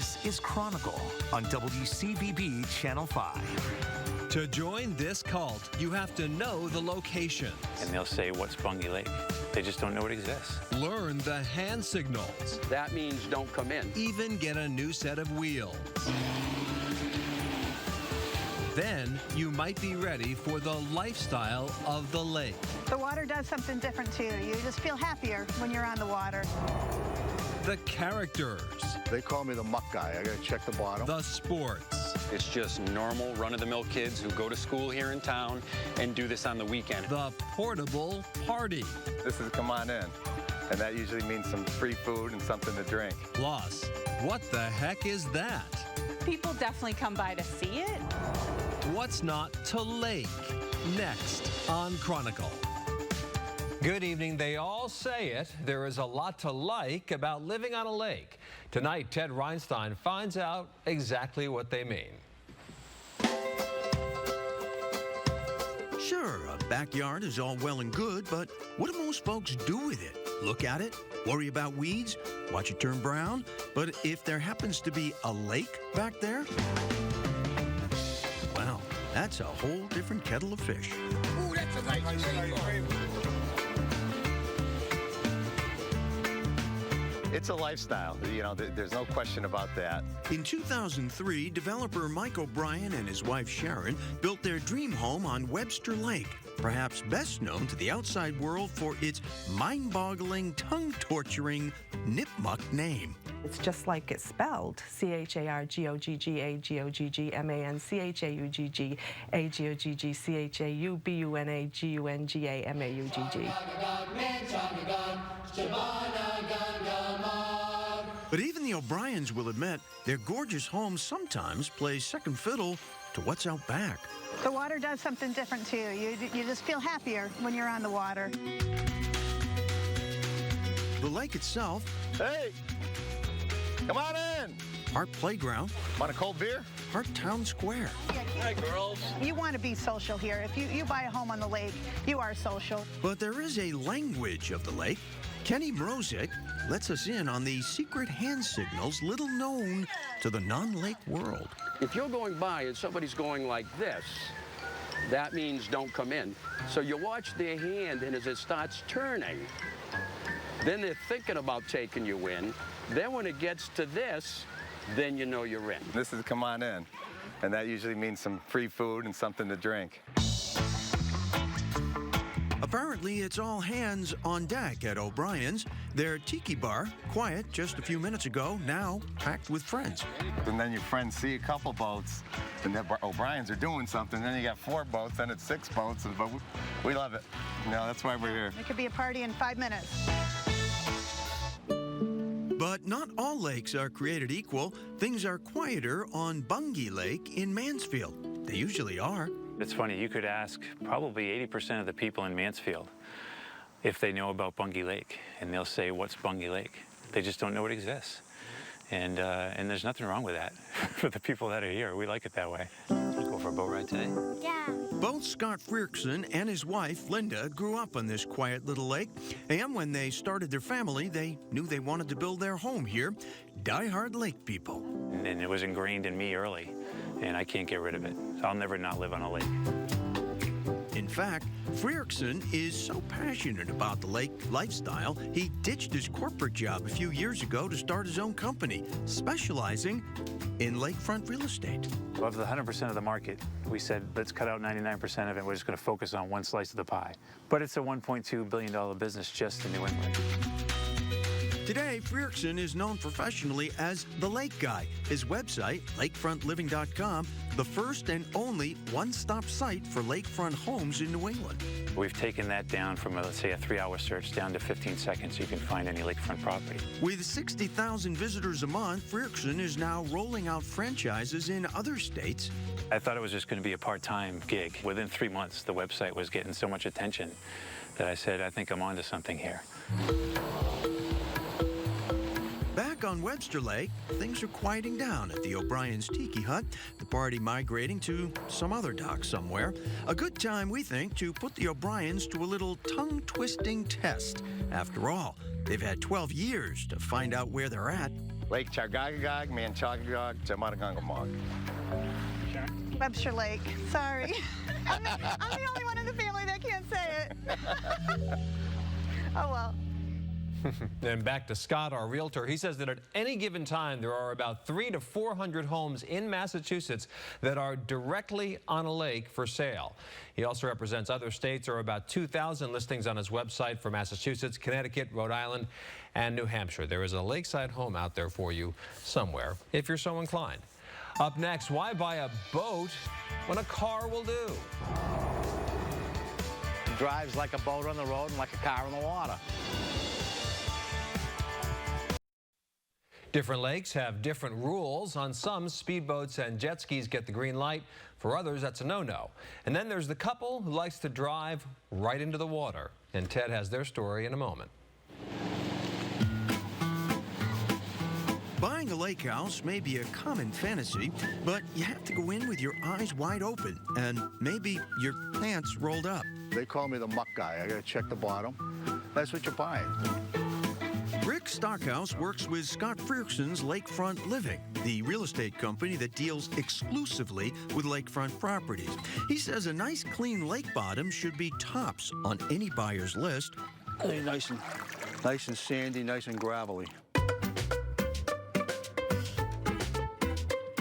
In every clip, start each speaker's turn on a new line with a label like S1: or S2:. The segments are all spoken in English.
S1: This is Chronicle on WCVB Channel 5.
S2: To join this cult, you have to know the location.
S3: And they'll say, what's Bungie Lake? They just don't know it exists.
S2: Learn the hand signals.
S4: That means don't come in.
S2: Even get a new set of wheels. Then you might be ready for the lifestyle of the lake.
S5: The water does something different to you. You just feel happier when you're on the water.
S2: The characters.
S6: They call me the muck guy. I gotta check the bottom.
S2: The sports.
S4: It's just normal, run-of-the-mill kids who go to school here in town and do this on the weekend.
S2: The portable party.
S7: This is come on in. And that usually means some free food and something to drink.
S2: Plus, what the heck is that?
S8: People definitely come by to see it.
S2: What's not to like? Next on Chronicle. Good evening. They all say it. There is a lot to like about living on a lake. Tonight, Ted Reinstein finds out exactly what they mean.
S9: Sure, a backyard is all well and good, but what do most folks do with it? Look at it? Worry about weeds? Watch it turn brown? But if there happens to be a lake back there, well, that's a whole different kettle of fish.
S6: Ooh, that's a nice rainbow.
S7: It's a lifestyle. You know, there's no question about that.
S9: In 2003, developer Mike O'Brien and his wife Sharon built their dream home on Webster Lake, perhaps best known to the outside world for its mind-boggling, tongue-torturing Nipmuc name.
S10: It's just like it's spelled, CHARGOGGAGOGGAGOGG,
S9: But even the O'Briens will admit their gorgeous home sometimes plays second fiddle to what's out back.
S5: The water does something different to you. You just feel happier when you're on the water.
S9: The lake itself,
S7: Hey! Come on in!
S9: part playground,
S7: Want a cold beer?
S9: part town square.
S4: Hi, girls.
S5: You want to be social here. If you buy a home on the lake, you are social.
S9: But there is a language of the lake. Kenny Mrozik lets us in on the secret hand signals little known to the non-lake world.
S4: If you're going by and somebody's going like this, that means don't come in. So you watch their hand, and as it starts turning, then they're thinking about taking you in. Then when it gets to this, then you know you're in.
S7: This is come on in. And that usually means some free food and something to drink.
S9: Apparently, it's all hands on deck at O'Brien's. Their tiki bar, quiet just a few minutes ago, now packed with friends.
S7: And then your friends see a couple boats, and the O'Briens are doing something. Then you got 4 boats, then it's 6 boats. But we love it. You know, that's why we're here.
S5: It could be a party in 5 minutes.
S9: But not all lakes are created equal. Things are quieter on Bungie Lake in Mansfield. They usually are.
S3: It's funny, you could ask probably 80% of the people in Mansfield if they know about Bungie Lake, and they'll say, what's Bungie Lake? They just don't know it exists. And there's nothing wrong with that. For the people that are here, we like it that way. Go for a boat ride today?
S5: Yeah.
S9: Both Scott Frierksen and his wife, Linda, grew up on this quiet little lake. And when they started their family, they knew they wanted to build their home here. Die-hard lake people.
S3: And it was ingrained in me early, and I can't get rid of it. I'll never not live on a lake.
S9: In fact, Frierksen is so passionate about the lake lifestyle, he ditched his corporate job a few years ago to start his own company, specializing in lakefront real estate.
S3: Of the 100% of the market, we said, let's cut out 99% of it. We're just going to focus on one slice of the pie. But it's a $1.2 billion business just in New England.
S9: Today, Frierksen is known professionally as the Lake Guy. His website, lakefrontliving.com, the first and only one-stop site for lakefront homes in New England.
S3: We've taken that down from, let's say, a 3-hour search down to 15 seconds. You can find any lakefront property.
S9: With 60,000 visitors a month, Frierksen is now rolling out franchises in other states.
S3: I thought it was just going to be a part-time gig. Within 3 months, the website was getting so much attention that I said, I think I'm onto something here.
S9: Back on Webster Lake, things are quieting down at the O'Brien's Tiki Hut, the party migrating to some other dock somewhere. A good time, we think, to put the O'Briens to a little tongue-twisting test. After all, they've had 12 years to find out where they're at.
S7: Lake Chargagagag, Manchagagag, Jamagangamog.
S5: Webster Lake. Sorry. I'm the only one in the family that can't say it. Oh, well.
S2: And back to Scott, our realtor. He says that at any given time, there are about 300 to 400 homes in Massachusetts that are directly on a lake for sale. He also represents other states. There are about 2,000 listings on his website for Massachusetts, Connecticut, Rhode Island, and New Hampshire. There is a lakeside home out there for you somewhere, if you're so inclined. Up next, why buy a boat when a car will do?
S11: Drives like a boat on the road and like a car on the water.
S2: Different lakes have different rules. On some, speedboats and jet skis get the green light. For others, that's a no-no. And then there's the couple who likes to drive right into the water. And Ted has their story in a moment.
S9: Buying a lake house may be a common fantasy, but you have to go in with your eyes wide open and maybe your pants rolled up.
S6: They call me the muck guy. I gotta check the bottom. That's what you're buying.
S9: Rick Stockhouse works with Scott Frierkson's Lakefront Living, the real estate company that deals exclusively with lakefront properties. He says a nice clean lake bottom should be tops on any buyer's list.
S6: Hey, nice and sandy, nice and gravelly.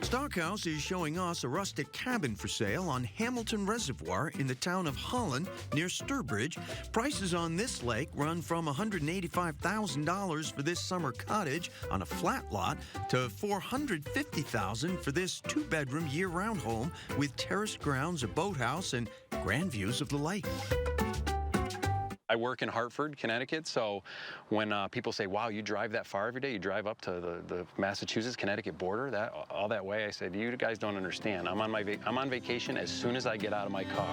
S9: Stockhouse is showing us a rustic cabin for sale on Hamilton Reservoir in the town of Holland near Sturbridge. Prices on this lake run from $185,000 for this summer cottage on a flat lot to $450,000 for this two-bedroom year-round home with terraced grounds, a boathouse, and grand views of the lake.
S12: I work in Hartford, Connecticut, so when people say, wow, you drive that far every day, you drive up to the Massachusetts-Connecticut border, all that way, I said, you guys don't understand. I'm on vacation as soon as I get out of my car.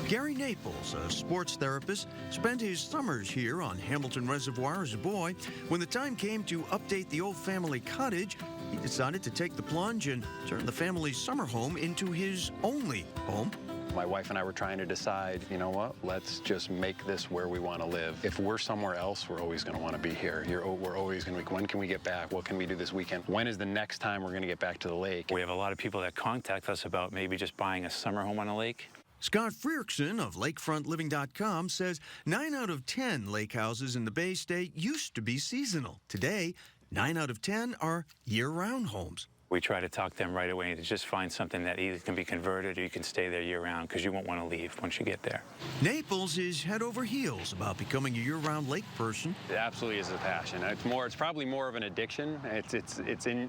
S9: Gary Naples, a sports therapist, spent his summers here on Hamilton Reservoir as a boy. When the time came to update the old family cottage, he decided to take the plunge and turn the family's summer home into his only home.
S12: My wife and I were trying to decide, you know what, let's just make this where we want to live. If we're somewhere else, we're always going to want to be here. We're always going to be, when can we get back? What can we do this weekend? When is the next time we're going to get back to the lake?
S3: We have a lot of people that contact us about maybe just buying a summer home on a lake.
S9: Scott Frierkson of LakefrontLiving.com says 9 out of 10 lake houses in the Bay State used to be seasonal. Today, 9 out of 10 are year-round homes.
S3: We try to talk them right away to just find something that either can be converted or you can stay there year-round because you won't want to leave once you get there.
S9: Naples is head over heels about becoming a year-round lake person.
S12: It absolutely is a passion. It's probably more of an addiction.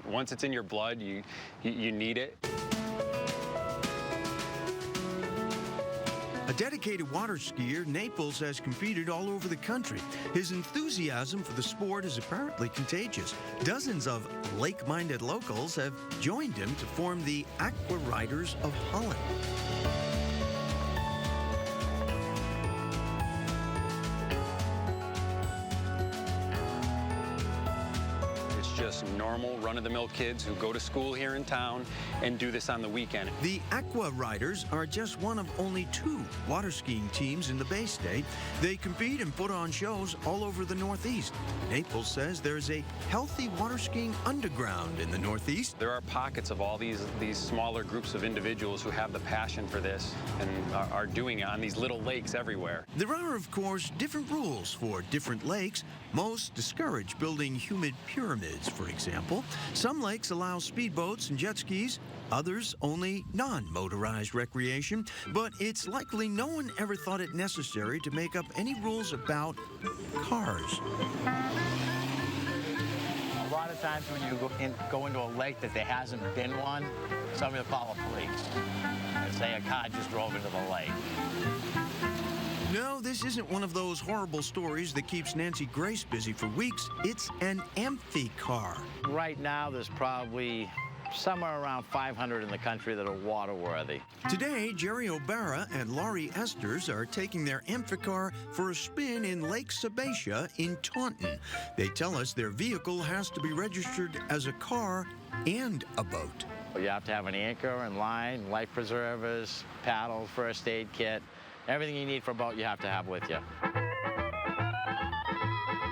S12: Once it's in your blood, you need it.
S9: A dedicated water skier, Naples has competed all over the country. His enthusiasm for the sport is apparently contagious. Dozens of lake-minded locals have joined him to form the Aqua Riders of Holland.
S12: Just normal, run-of-the-mill kids who go to school here in town and do this on the weekend.
S9: The Aqua Riders are just one of only 2 water skiing teams in the Bay State. They compete and put on shows all over the Northeast. Naples says there's a healthy water skiing underground in the Northeast.
S12: There are pockets of all these smaller groups of individuals who have the passion for this and are doing it on these little lakes everywhere.
S9: There are, of course, different rules for different lakes. Most discourage building humid pyramids, for example. Some lakes allow speedboats and jet skis, others only non-motorized recreation. But it's likely no one ever thought it necessary to make up any rules about cars.
S11: A lot of times when you go into a lake that there hasn't been one, somebody will call the police and say a car just drove into the lake.
S9: No, this isn't one of those horrible stories that keeps Nancy Grace busy for weeks. It's an amphi car.
S11: Right now, there's probably somewhere around 500 in the country that are water-worthy.
S9: Today, Jerry O'Bara and Laurie Esters are taking their amphicar for a spin in Lake Sabbatia in Taunton. They tell us their vehicle has to be registered as a car and a boat.
S11: You have to have an anchor and line, life preservers, paddle, first aid kit. Everything you need for a boat you have to have with you.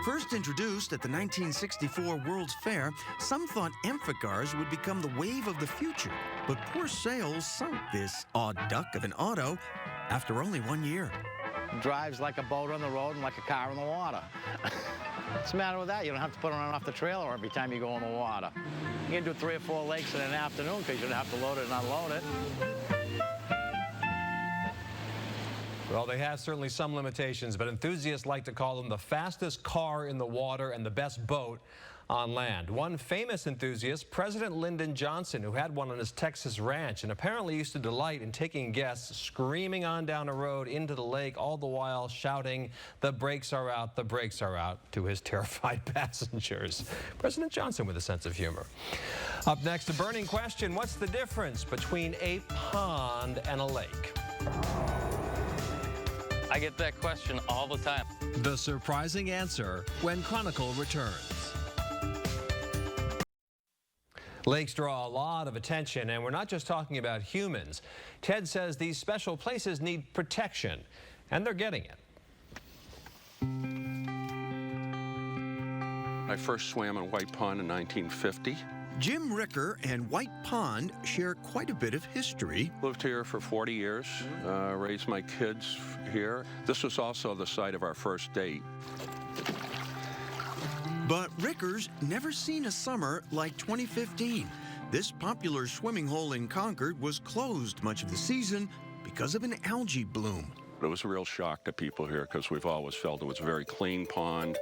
S9: First introduced at the 1964 World's Fair, some thought amphiCars would become the wave of the future. But poor sales sunk this odd duck of an auto after only 1 year.
S11: Drives like a boat on the road and like a car in the water. What's the matter with that? You don't have to put it on off the trailer every time you go in the water. You can do 3 or 4 lakes in an afternoon because you don't have to load it and unload it.
S2: Well, they have certainly some limitations, but enthusiasts like to call them the fastest car in the water and the best boat on land. One famous enthusiast, President Lyndon Johnson, who had one on his Texas ranch and apparently used to delight in taking guests screaming on down a road into the lake, all the while shouting, "The brakes are out, the brakes are out," to his terrified passengers. President Johnson with a sense of humor. Up next, a burning question. What's the difference between a pond and a lake?
S13: I get that question all the time.
S2: The surprising answer when Chronicle returns. Lakes draw a lot of attention, and we're not just talking about humans. Ted says these special places need protection, and they're getting it.
S14: I first swam in White Pond in 1950.
S9: Jim Ricker and White Pond share quite a bit of history.
S14: Lived here for 40 years, raised my kids here. This was also the site of our first date.
S9: But Ricker's never seen a summer like 2015. This popular swimming hole in Concord was closed much of the season because of an algae bloom.
S14: It was a real shock to people here because we've always felt it was a very clean pond.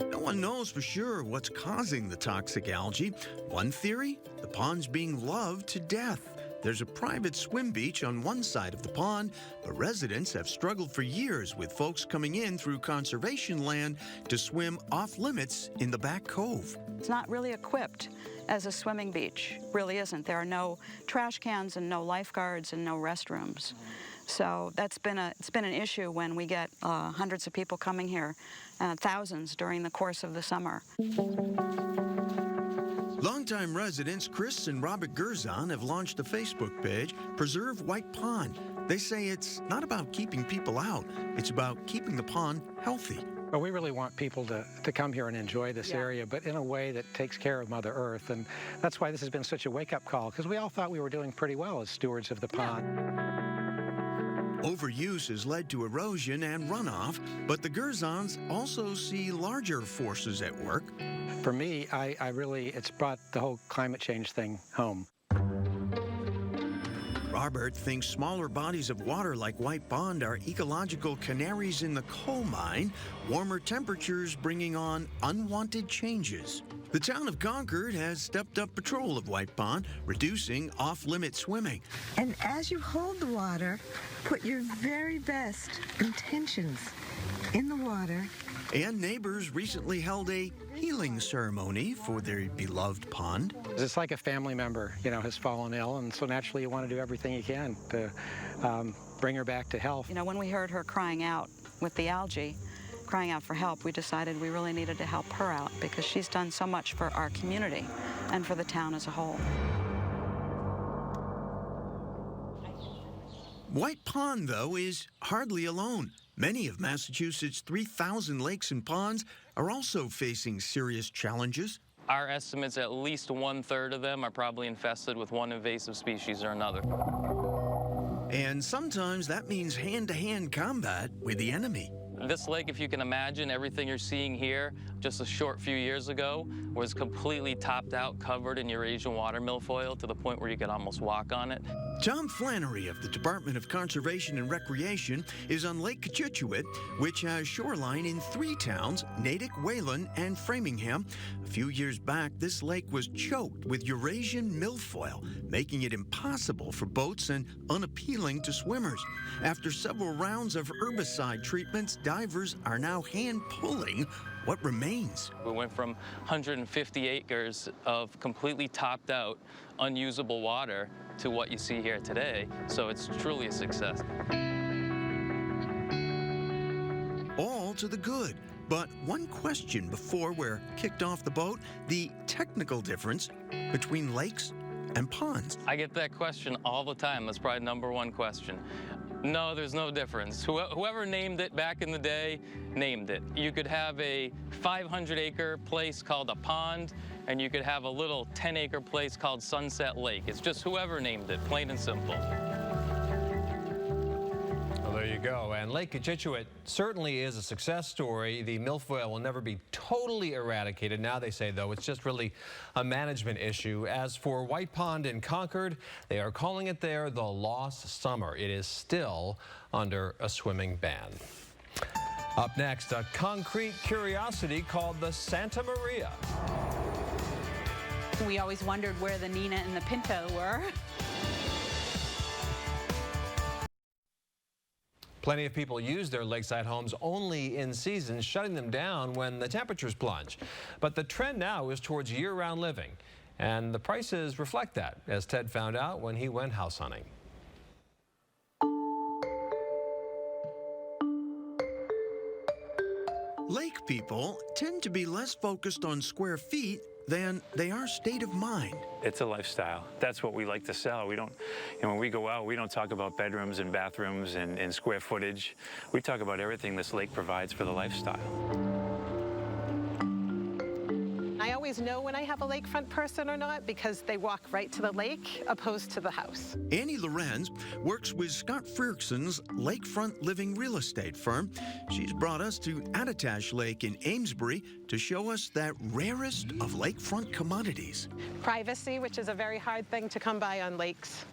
S9: No one knows for sure what's causing the toxic algae. One theory, the pond's being loved to death. There's a private swim beach on one side of the pond, but residents have struggled for years with folks coming in through conservation land to swim off limits in the back cove.
S15: It's not really equipped as a swimming beach, really isn't. There are no trash cans and no lifeguards and no restrooms. So it's been an issue when we get hundreds of people coming here, thousands during the course of the summer.
S9: Longtime residents Chris and Robert Gerzon have launched a Facebook page, Preserve White Pond. They say it's not about keeping people out, it's about keeping the pond healthy.
S16: Well, we really want people to come here and enjoy this area, but in a way that takes care of Mother Earth. And that's why this has been such a wake-up call, because we all thought we were doing pretty well as stewards of the pond.
S9: Overuse has led to erosion and runoff, but the Gerzons also see larger forces at work.
S16: For me, it's brought the whole climate change thing home.
S9: Robert thinks smaller bodies of water like White Pond are ecological canaries in the coal mine, warmer temperatures bringing on unwanted changes. The town of Concord has stepped up patrol of White Pond, reducing off-limit swimming.
S17: And as you hold the water, put your very best intentions in the water.
S9: And neighbors recently held a healing ceremony for their beloved pond.
S16: It's like a family member, has fallen ill, and so naturally you want to do everything you can to bring her back to health.
S15: When we heard her crying out with the algae, crying out for help, we decided we really needed to help her out because she's done so much for our community and for the town as a whole.
S9: White Pond, though, is hardly alone. Many of Massachusetts' 3,000 lakes and ponds are also facing serious challenges.
S13: Our estimates, at least 1/3 of them are probably infested with one invasive species or another.
S9: And sometimes that means hand-to-hand combat with the enemy.
S13: This lake, if you can imagine, everything you're seeing here just a short few years ago was completely topped out, covered in Eurasian water milfoil to the point where you could almost walk on it.
S9: Tom Flannery of the Department of Conservation and Recreation is on Lake Cochituate, which has shoreline in 3 towns, Natick, Wayland, and Framingham. A few years back, this lake was choked with Eurasian milfoil, making it impossible for boats and unappealing to swimmers. After several rounds of herbicide treatments, divers are now hand-pulling what remains.
S13: We went from 150 acres of completely topped out, unusable water to what you see here today, so it's truly a success.
S9: All to the good. But one question before we're kicked off the boat, the technical difference between lakes and ponds.
S13: I get that question all the time. That's probably #1 question. No, there's no difference. Whoever named it back in the day, named it. You could have a 500-acre place called a pond, and you could have a little 10-acre place called Sunset Lake. It's just whoever named it, plain and simple.
S2: Well, there you go. And Lake Cochituate certainly is a success story. The milfoil will never be totally eradicated. Now they say, though, it's just really a management issue. As for White Pond in Concord, they are calling it there the Lost Summer. It is still under a swimming ban. Up next, a concrete curiosity called the Santa Maria.
S8: We always wondered where the Nina and the Pinto were.
S2: Plenty of people use their lakeside homes only in season, shutting them down when the temperatures plunge. But the trend now is towards year-round living, and the prices reflect that, as Ted found out when he went house hunting.
S9: Lake people tend to be less focused on square feet than they are state of mind.
S3: It's a lifestyle. That's what we like to sell. We don't, when we go out, we don't talk about bedrooms and bathrooms and square footage. We talk about everything this lake provides for the lifestyle.
S18: I always know when I have a lakefront person or not because they walk right to the lake opposed to the house.
S9: Annie Lorenz works with Scott Frierkson's Lakefront Living real estate firm. She's brought us to Attitash Lake in Amesbury to show us that rarest of lakefront commodities.
S18: Privacy, which is a very hard thing to come by on lakes.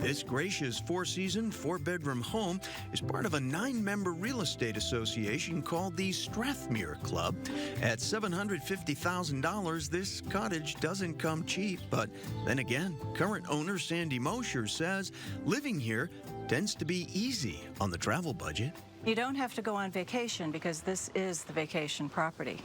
S9: This gracious four-season, four-bedroom home is part of a 9-member real estate association called the Strathmere Club. At $750,000, this cottage doesn't come cheap, but then again, current owner Sandy Mosher says living here tends to be easy on the travel budget.
S15: You don't have to go on vacation because this is the vacation property.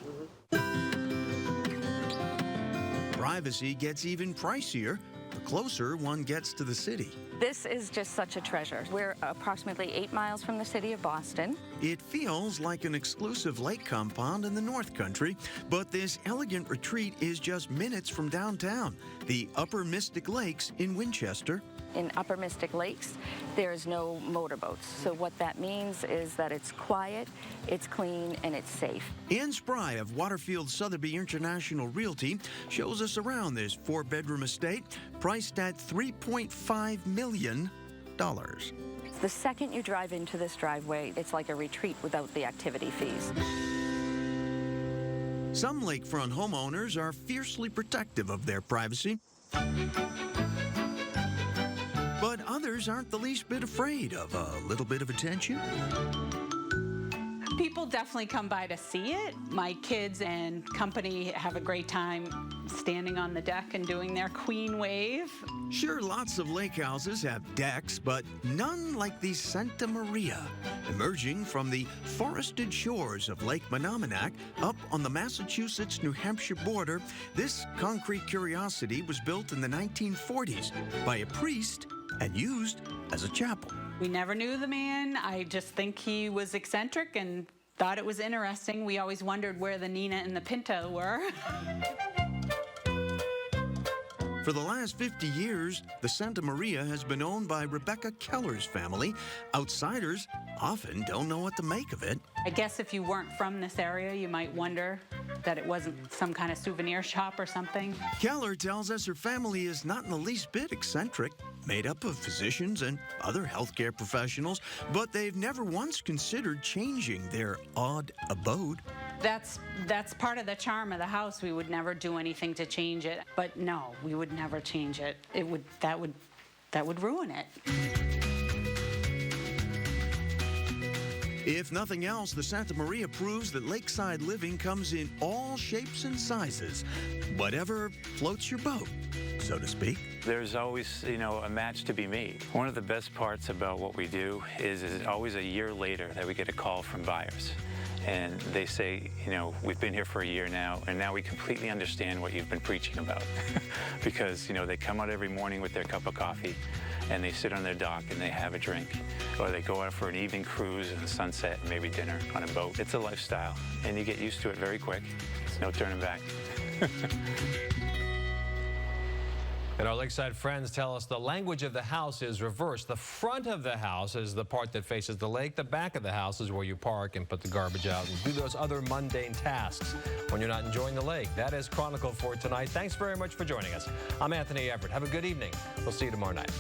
S9: Privacy gets even pricier the closer one gets to the city.
S19: This is just such a treasure. We're approximately 8 miles from the city of Boston.
S9: It feels like an exclusive lake compound in the North Country, but this elegant retreat is just minutes from downtown, the Upper Mystic Lakes in Winchester.
S19: In Upper Mystic Lakes, there's no motorboats. So what that means is that it's quiet, it's clean, and it's safe.
S9: Ann Spry of Waterfield Sotheby International Realty shows us around this 4-bedroom estate priced at $3.5 million.
S19: The second you drive into this driveway, it's like a retreat without the activity fees.
S9: Some lakefront homeowners are fiercely protective of their privacy. But others aren't the least bit afraid of a little bit of attention.
S8: People definitely come by to see it. My kids and company have a great time standing on the deck and doing their queen wave.
S9: Sure, lots of lake houses have decks, but none like the Santa Maria. Emerging from the forested shores of Lake Menominee up on the Massachusetts-New Hampshire border, this concrete curiosity was built in the 1940s by a priest and used as a chapel.
S8: We never knew the man. I just think he was eccentric and thought it was interesting. We always wondered where the Nina and the Pinto were.
S9: For the last 50 years, the Santa Maria has been owned by Rebecca Keller's family. Outsiders often don't know what to make of it.
S8: I guess if you weren't from this area, you might wonder that it wasn't some kind of souvenir shop or something.
S9: Keller tells us her family is not in the least bit eccentric, made up of physicians and other healthcare professionals, but they've never once considered changing their odd abode.
S8: That's part of the charm of the house. We would never do anything to change it. But no, we would never change it. That would ruin it.
S9: If nothing else, the Santa Maria proves that lakeside living comes in all shapes and sizes. Whatever floats your boat, so to speak.
S3: There's always, a match to be made. One of the best parts about what we do is always a year later that we get a call from buyers. And they say, we've been here for a year now, and now we completely understand what you've been preaching about. Because, they come out every morning with their cup of coffee, and they sit on their dock and they have a drink. Or they go out for an evening cruise and a sunset and maybe dinner on a boat. It's a lifestyle, and you get used to it very quick. There's no turning back.
S2: And our lakeside friends tell us the language of the house is reversed. The front of the house is the part that faces the lake. The back of the house is where you park and put the garbage out and do those other mundane tasks when you're not enjoying the lake. That is Chronicle for tonight. Thanks very much for joining us. I'm Anthony Everett. Have a good evening. We'll see you tomorrow night.